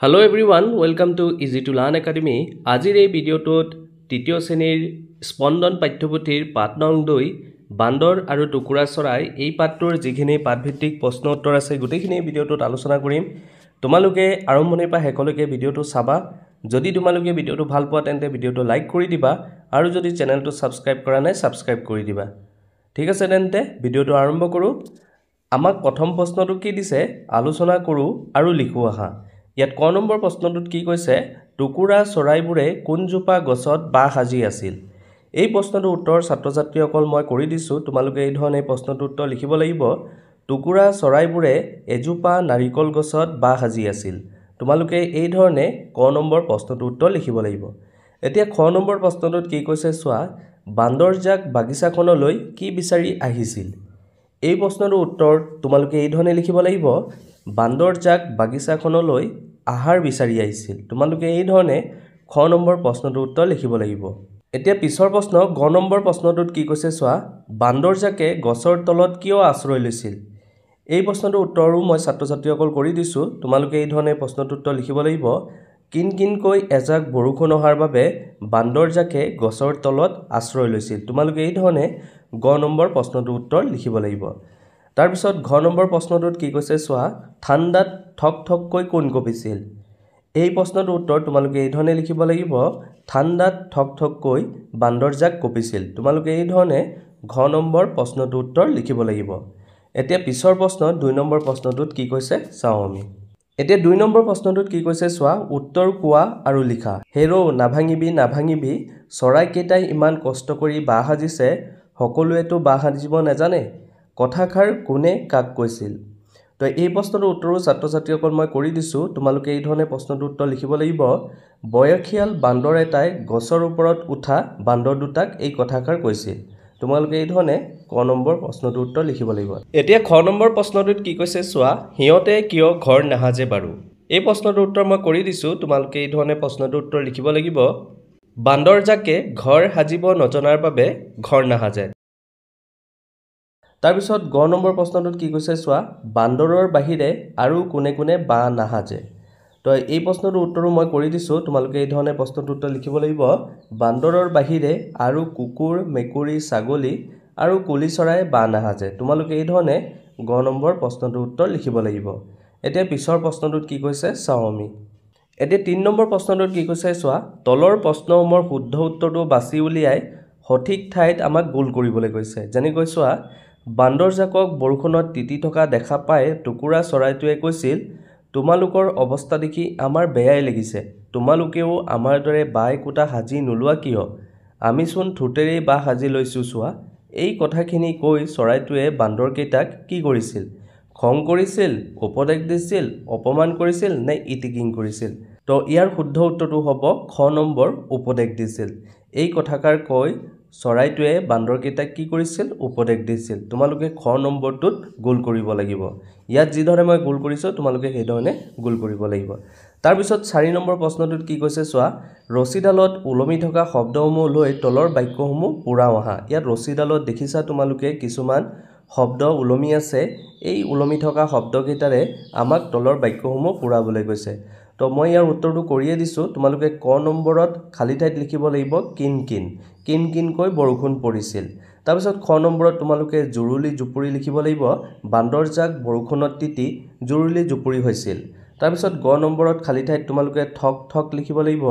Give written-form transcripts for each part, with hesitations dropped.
Hello everyone, welcome to Easy to Learn Academy. আজিৰ এই ভিডিঅ'টোত তৃতীয় শ্ৰেণীৰ স্পন্দন পাঠ্যপুথিৰ পাঠ নং 2 বান্দৰ আৰু টুকুৰা চৰাই এই পাঠটোৰ যিখিনি পাঠভিত্তিক প্ৰশ্ন উত্তৰ আছে গোটেইখিনি ভিডিঅ'টোত আলোচনা কৰিম। তোমালোকে আৰম্ভণিৰ পৰা শেষলৈকে ভিডিঅ'টো চাবা। যদি তোমালোকে ভিডিঅ'টো ভাল পোৱা তেন্তে ভিডিঅ'টো লাইক কৰি দিবা আৰু যদি চেনেলটো সাবস্ক্ৰাইব কৰা নাই সাবস্ক্ৰাইব কৰি দিবা। ঠিক আছে তেন্তে ভিডিঅ'টো আৰম্ভ কৰো। আমাক প্ৰথম প্ৰশ্নটো কি দিছে আলোচনা কৰো আৰু লিখো আহা। ইয়াত ক নম্বৰ প্ৰশ্নটোত কি কৈছে টুকুৰা চৰাইবোৰে কোনজোপা গছত বাহ সাজি আছিল। এই প্ৰশ্নটোৰ উত্তৰ ছাত্ৰ-ছাত্ৰীসকল মই কৰি দিছো। তোমালোকে এই ধৰণে প্ৰশ্নটোৰ উত্তৰ লিখিব লাগিব। টুকুৰা চৰাইবোৰে এজোপা নাৰিকল গছত বাহ সাজি আছিল। তোমালোকে এই ধৰণে ক নম্বৰ প্ৰশ্নটোৰ উত্তৰ লিখিব লাগিব। এতিয়া খ নম্বৰ প্ৰশ্নটোত কি কৈছে চোৱা বান্দৰজাক বাগিচাখনলৈ কি বিচাৰি আহিছিল। এই প্ৰশ্নটোৰ উত্তৰ তোমালোকে এই ধৰণে লিখিব লাগিব বান্দৰজাক বাগিচাখনলৈ আহাৰ বিচাৰি আহিছিল। তোমালোকে এই ধৰণে খ নম্বৰ প্ৰশ্নটোৰ উত্তৰ লিখিব লাগিব। এতিয়া পিছৰ প্ৰশ্ন গ নম্বৰ প্ৰশ্নটোত কি কৈছে চোৱা বান্দৰজাকে গছৰ তলত কিয় আশ্ৰয় লৈছিল। এই প্ৰশ্নটোৰ উত্তৰো মই ছাত্ৰ-ছাত্ৰীসকল কৰি দিছো। তোমালোকে এই ধৰণে প্ৰশ্নটোৰ উত্তৰ লিখিব লাগিব কিনকিনকৈ এজাক বৰষুণ অহাৰ বাবে বান্দৰজাকে গছৰ তলত আশ্ৰয় লৈছিল। তোমালোকে এই ধৰণে গ নম্বৰ প্ৰশ্নটোৰ উত্তৰ লিখিব লাগিব। তাৰ পিছত ঘ নম্বৰ প্ৰশ্নটোত কি কৈছে চোৱা ঠাণ্ডাত ঠক ঠককৈ কোন কঁপিছিল। এই প্ৰশ্নটোৰ উত্তৰ তোমালোকে এই ধৰণে লিখিব লাগিব ঠাণ্ডাত ঠক ঠককৈ বান্দৰজাক কঁপিছিল। তোমালোকে এই ধৰণে ঘ নম্বৰ প্ৰশ্নটোৰ উত্তৰ লিখিব লাগিব। এতিয়া পিছৰ প্ৰশ্ন 2 নম্বৰ প্ৰশ্নটোত কি কৈছে চাও আমি। এতিয়া 2 নম্বৰ প্ৰশ্নটোত কি কৈছে চোৱা উত্তৰ কোৱা আৰু লিখা। হেৰৌ নাভাঙিবি নাভাঙিবি চৰাইকেইটাই ইমান কষ্ট কৰি বাহ সাজিছে সকলোৱেতো বাহ সাজিব নাজানে কথাষাৰ কোনে কাক কৈছিল। তো এই প্ৰশ্নটোৰ উত্তৰো ছাত্ৰ-ছাত্ৰীসকল মই কৰি দিছো। তোমালোকে এই ধৰণে প্ৰশ্নটোৰ উত্তৰ লিখিব লাগিব বয়সীয়াল বান্দৰ এটাই গছৰ ওপৰত উঠা বান্দৰ দুটাক এই কথাষাৰ কৈছিল। তোমালোকে এই ধৰণে ক নম্বৰ প্ৰশ্নটোৰ উত্তৰ লিখিব লাগিব। এতিয়া খ নম্বৰ প্ৰশ্নটোত কি কৈছে চোৱা হিয়তে কিয় ঘৰ নাহাজে বাৰু। এই প্ৰশ্নটোৰ উত্তৰ মই কৰি দিছো। তোমালোকে এই ধৰণে প্ৰশ্নটোৰ উত্তৰ লিখিব লাগিব বান্দৰজাকে ঘৰ সাজিব নজনাৰ বাবে ঘৰ নাহাজে। তাৰ পিছত গ নম্বৰ প্ৰশ্নটোত কি কৈছে চোৱা বান্দৰৰ বাহিৰে আৰু কোনে কোনে বাহ নাহাজে। তো এই প্ৰশ্নটোৰ উত্তৰো মই কৰি দিছো। তোমালোকে এই ধৰণে প্ৰশ্নটোৰ উত্তৰ লিখিব লাগিব বান্দৰৰ বাহিৰে আৰু কুকুৰ মেকুৰী ছাগলী আৰু কুলি চৰাই বাহ নাহাজে। তোমালোকে এই ধৰণে গ নম্বৰ প্ৰশ্নটোৰ উত্তৰ লিখিব লাগিব। এতিয়া পিছৰ প্ৰশ্নটোত কি কৈছে চাও আমি। এতিয়া 3 নম্বৰ প্ৰশ্নটোত কি কৈছে চোৱা তলৰ প্ৰশ্নসমূহৰ শুদ্ধ উত্তৰটো বাছি উলিয়াই সঠিক ঠাইত আমাক গোল কৰিবলৈ কৈছে। যেনেকৈ চোৱা বান্দৰজাকক বৰষুণত তিতি থকা দেখা পাই টুকুৰা চৰাইটোৱে কৈছিল তোমালোকৰ অৱস্থা দেখি আমাৰ বেয়াই লাগিছে তোমালোকেও আমাৰ দৰে বাহ একোটা সাজি নোলোৱা কিয় আমি চোন ঠোঁটেৰেই বাহ সাজি লৈছো চোৱা। এই কথাখিনি কৈ চৰাইটোৱে বান্দৰকেইটাক কি কৰিছিল খং কৰিছিল উপদেশ দিছিল অপমান কৰিছিল নে ইটিকিং কৰিছিল। তো ইয়াৰ শুদ্ধ উত্তৰটো হ'ব খ নম্বৰ উপদেশ দিছিল। এই কথাষাৰ কৈ চৰাইটোৱে বান্দৰকেইটাক কি কৰিছিল উপদেশ দিছিল। তোমালোকে খ নম্বৰটোত গোল কৰিব লাগিব। ইয়াত যি ধৰণে মই গোল কৰিছো তোমালোকে সেই ধৰণে গোল কৰিব লাগিব। তাৰ পিছত 4 নম্বৰ প্ৰশ্নটোত কি কৈছে চোৱা ৰছীডালত ওলমি থকা শব্দসমূহ লৈ তলৰ বাক্যসমূহ পুৰাও আহা। ইয়াত ৰছীডালত দেখিছা তোমালোকে কিছুমান শব্দ ওলমি আছে। এই ওলমি থকা শব্দকেইটাৰে আমাক তলৰ বাক্যসমূহ পুৰাবলৈ কৈছে। তো মই ইয়াৰ উত্তৰটো কৰিয়ে দিছো। তোমালোকে ক নম্বৰত খালী ঠাইত লিখিব লাগিব কিনকিন কিনকিনকৈ বৰষুণ পৰিছিল। তাৰ পিছত খ নম্বৰত তোমালোকে জুৰুলি জুপুৰি লিখিব লাগিব বান্দৰজাক বৰষুণত তিতি জুৰুলি জুপুৰি হৈছিল। তাৰ পিছত গ নম্বৰত খালী ঠাইত তোমালোকে ঠক ঠক লিখিব লাগিব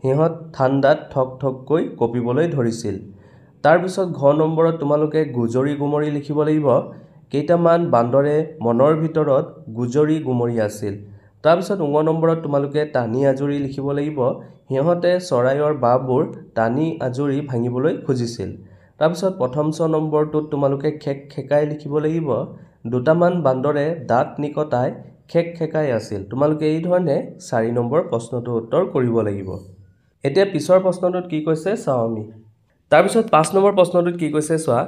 সিহঁত ঠাণ্ডাত ঠক ঠককৈ কঁপিবলৈ ধৰিছিল। তাৰ পিছত ঘ নম্বৰত তোমালোকে গুজৰি গুমৰি লিখিব লাগিব কেইটামান বান্দৰে মনৰ ভিতৰত গুজৰি গুমৰি আছিল। তাৰ পিছত ঙ নম্বৰত তোমালোকে টানি আজুৰি লিখিব লাগিব সিহঁতে চৰাইৰ বাহবোৰ টানি আজুৰি ভাঙিবলৈ খুজিছিল। তাৰ পিছত প্ৰথম ছ নম্বৰটোত তোমালোকে খেক খেকাই লিখিব লাগিব দুটামান বান্দৰে দাঁত নিকটাই খেক খেকাই আছিল। তোমালোকে এই ধৰণে 4 নম্বৰ প্ৰশ্নটোৰ উত্তৰ কৰিব লাগিব। এতিয়া পিছৰ প্ৰশ্নটোত কি কৈছে চাও আমি। তাৰ পিছত 5 নম্বৰ প্ৰশ্নটোত কি কৈছে চোৱা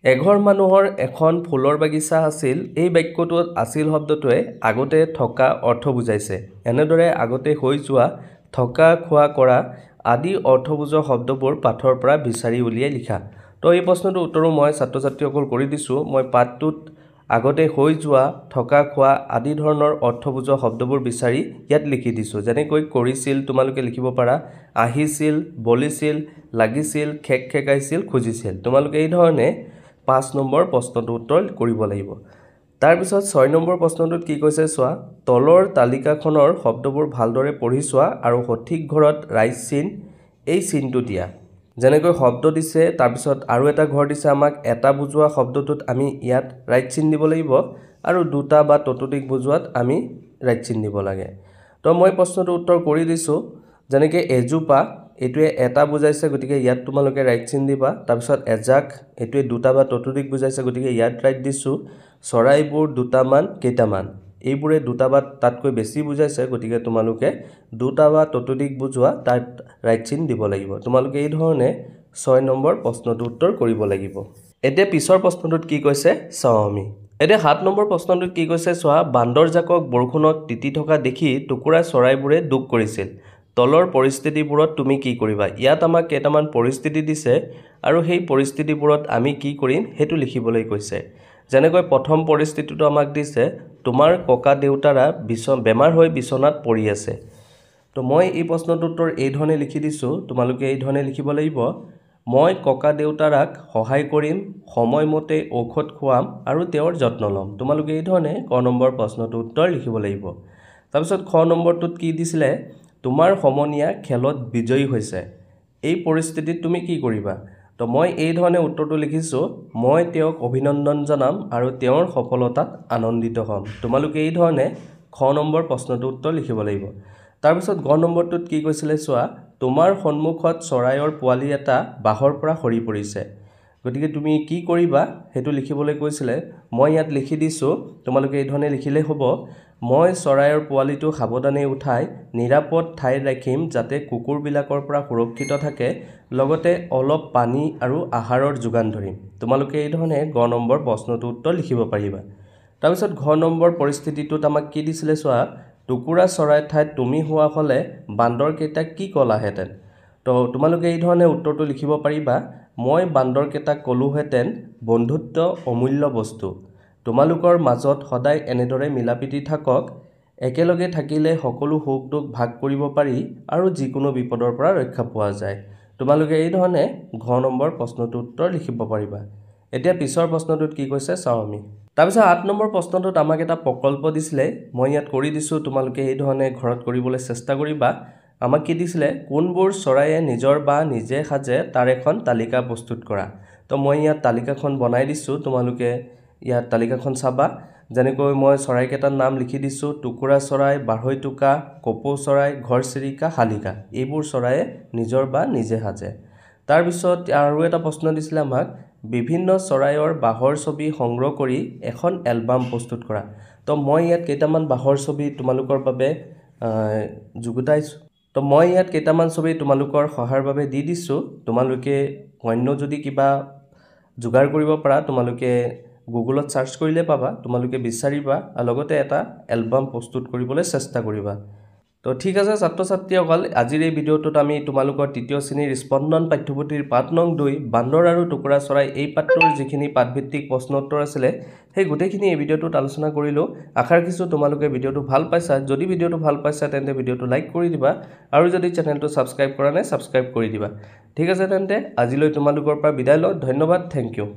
এঘৰ মানুহৰ এখন ফুলৰ বাগিচা আছিল। এই বাক্যটোত আছিল শব্দটোৱে আগতে থকা অৰ্থ বুজাইছে। এনেদৰে আগতে হৈ যোৱা থকা খোৱা কৰা আদি অৰ্থবুজা শব্দবোৰ পাঠৰ পৰা বিচাৰি উলিয়াই লিখা। তো এই প্ৰশ্নটোৰ উত্তৰো মই ছাত্ৰ-ছাত্ৰীসকল কৰি দিছো। মই পাঠটোত আগতে হৈ যোৱা থকা খোৱা আদি ধৰণৰ অৰ্থ বুজোৱা শব্দবোৰ বিচাৰি ইয়াত লিখি দিছোঁ যেনেকৈ কৰিছিল তোমালোকে লিখিব পাৰা আহিছিল বলিছিল লাগিছিল খেকাইছিল খুজিছিল তোমালোকে এই ধৰণে 5 নম্বৰ প্ৰশ্নটোৰ উত্তৰ কৰিব লাগিব তাৰপিছত 6 নম্বৰ প্ৰশ্নটোত কি কৈছে চোৱা তলৰ তালিকাখনৰ শব্দবোৰ ভালদৰে পঢ়ি চোৱা আৰু সঠিক ঘৰত ৰাইট চিন এই চিনটো দিয়া যেনেকৈ শব্দ দিছে তাৰপিছত আৰু এটা ঘৰ দিছে আমাক এটা বুজোৱা শব্দটোত আমি ইয়াত ৰাইট চিন দিব লাগিব আৰু দুটা বা ততোধিক বুজোৱাত আমি ৰাইট চিন দিব লাগে তো মই প্ৰশ্নটো উত্তৰ কৰি দিছোঁ যেনেকৈ এজোপা এটোৱে এটা বুজাইছে গতিকে ইয়াত তোমালোকে ৰাইট চিন দিবা তাৰপিছত এজাক এটোৱে দুটা বা ততোধিক বুজাইছে গতিকে ইয়াত ৰাইট দিছোঁ চৰাইবোৰ দুটামান কেইটামান এইবোৰে দুটা বা তাতকৈ বেছি বুজাইছে গতিকে তোমালোকে দুটা বা ততোধিক বুজোৱা তাত ৰাইট চিন দিব লাগিব তোমালোকে এই ধৰণে 6 নম্বৰ প্ৰশ্নটোৰ উত্তৰ কৰিব লাগিব এতিয়া পিছৰ প্ৰশ্নটোত কি কৈছে চাও আমি এতিয়া 7 নম্বৰ প্ৰশ্নটোত কি কৈছে চোৱা বান্দৰজাকক বৰষুণত তিতি থকা দেখি টুকুৰা চৰাইবোৰে দুখ কৰিছিল তলৰ পৰিস্থিতিবোৰত তুমি কি কৰিবা ইয়াত আমাক কেইটামান পৰিস্থিতি দিছে আৰু সেই পৰিস্থিতিবোৰত আমি কি কৰিম হেতু লিখিবলৈ কৈছে যেনেকৈ প্ৰথম পৰিস্থিতিটো আমাক দিছে তোমাৰ ককা দেউতাৰা বেমাৰ হৈ বিছনাত পৰি আছে তো মই এই প্ৰশ্নটোৰ উত্তৰ এই ধৰণে লিখি দিছোঁ তোমালোকে এই ধৰণে লিখিব লাগিব মই ককা দেউতাৰাক সহায় কৰিম সময়মতে ঔষধ খুৱাম আৰু তেওঁৰ যত্ন ল'ম তোমালোকে এই ধৰণে ক নম্বৰ প্ৰশ্নটোৰ উত্তৰ লিখিব লাগিব তাৰপিছত খ নম্বৰটোত কি দিছিলে তোমাৰ সমনীয়া খেলত বিজয়ী হৈছে এই পৰিস্থিতিত তুমি কি কৰিবা তো মই এই ধৰণে উত্তৰটো লিখিছোঁ মই তেওঁক অভিনন্দন জনাম আৰু তেওঁৰ সফলতাত আনন্দিত হ'ম তোমালোকে এই ধৰণে খ নম্বৰ প্ৰশ্নটোৰ উত্তৰ লিখিব লাগিব তাৰপিছত গ নম্বৰটোত কি কৈছিলে চোৱা তোমাৰ সন্মুখত চৰাইৰ পোৱালি এটা বাহৰ পৰা সৰি পৰিছে গতিকে তুমি কি কৰিবা হেতু লিখিবলৈ কৈছিলে মই ইয়াত লিখি দিছোঁ তোমালোকে এই ধৰণে লিখিলে হ'ব মই চৰাইৰ পোৱালিটো সাৱধানে উঠাই নিৰাপদ ঠাইত ৰাখিম যাতে কুকুৰবিলাকৰ পৰা সুৰক্ষিত থাকে লগতে অলপ পানী আৰু আহাৰৰ যোগান ধৰিম তোমালোকে এই ধৰণে গ নম্বৰ প্ৰশ্নটোৰ উত্তৰ লিখিব পাৰিবা তাৰপিছত ঘ নম্বৰ পৰিস্থিতিটোত আমাক কি দিছিলে চোৱা টুকুৰা চৰাই ঠাইত তুমি হোৱা হলে বান্দৰ কেইটাক কি কলাহেঁতেন তো তোমালোকে এই ধৰণে উত্তৰটো লিখিব পাৰিবা মই বান্দৰ কেইটাক কলোহেঁতেন বন্ধুত্ব অমূল্য বস্তু তোমালোকৰ মাজত সদায় এনেদৰে মিলাপ্ৰীতি থাকক একেলগে থাকিলে সকলো সুখ দুখ ভাগ কৰিব পাৰি আৰু যিকোনো বিপদৰ পৰা ৰক্ষা পোৱা যায় তোমালোকে এই ধৰণে ঘ নম্বৰ প্ৰশ্নটোৰ উত্তৰ লিখিব পাৰিবা এতিয়া পিছৰ প্ৰশ্নটোত কি কৈছে চাও আমি তাৰপিছত 8 নম্বৰ প্ৰশ্নটোত আমাক এটা প্ৰকল্প দিছিলে মই ইয়াত কৰি দিছোঁ তোমালোকে এই ধৰণে ঘৰত কৰিবলৈ চেষ্টা কৰিবা আমাক কি দিছিলে কোনবোৰ চৰাইয়ে নিজৰ বা নিজে সাজে তাৰ এখন তালিকা প্ৰস্তুত কৰা তো মই ইয়াত তালিকাখন বনাই দিছোঁ তোমালোকে ইয়াত তালিকাখন চাবা যেনেকৈ মই চৰাইকেইটাৰ নাম লিখি দিছোঁ টুকুৰা চৰাই বাঢ়ৈ টুকা কপৌ চৰাই ঘৰচিৰিকা শালিকা এইবোৰ চৰাইয়ে নিজৰ বা নিজে সাজে তাৰপিছত আৰু এটা প্ৰশ্ন দিছিলে আমাক বিভিন্ন চৰাইৰ বাহৰ ছবি সংগ্ৰহ কৰি এখন এলবাম প্ৰস্তুত কৰা তো মই ইয়াত কেইটামান বাহৰ ছবি তোমালোকৰ বাবে যুগুতাইছোঁ তো মই ইয়াত কেইটামান ছবি তোমালোকৰ সহায়ৰ বাবে দি দিছোঁ তোমালোকে অন্য যদি কিবা যোগাৰ কৰিব পাৰা তোমালোকে গুগলত সাৰ্চ কৰিলে পাবা তোমালোকে বিচাৰিবা আৰু লগতে এটা এলবাম প্ৰস্তুত কৰিবলৈ চেষ্টা কৰিবা তো ঠিক আছে ছাত্ৰ ছাত্ৰীসকল আজিৰ এই ভিডিঅ'টোত আমি তোমালোকৰ তৃতীয় শ্ৰেণীৰ স্পন্দন পাঠ্যপুথিৰ পাঠ নং 2 বান্দৰ আৰু টুকুৰা চৰাই এই পাঠটোৰ যিখিনি পাঠভিত্তিক প্ৰশ্ন উত্তৰ আছিলে সেই গোটেইখিনি এই ভিডিঅ'টোত আলোচনা কৰিলোঁ আশা ৰাখিছোঁ তোমালোকে ভিডিঅ'টো ভাল পাইছা যদি ভিডিঅ'টো ভাল পাইছা তেন্তে ভিডিঅ'টো লাইক কৰি দিবা আৰু যদি চেনেলটো সাবস্ক্ৰাইব কৰা নাই সাবস্ক্ৰাইব কৰি দিবা ঠিক আছে তেন্তে আজিলৈ তোমালোকৰ পৰা বিদায় লওঁ ধন্যবাদ থেংক ইউ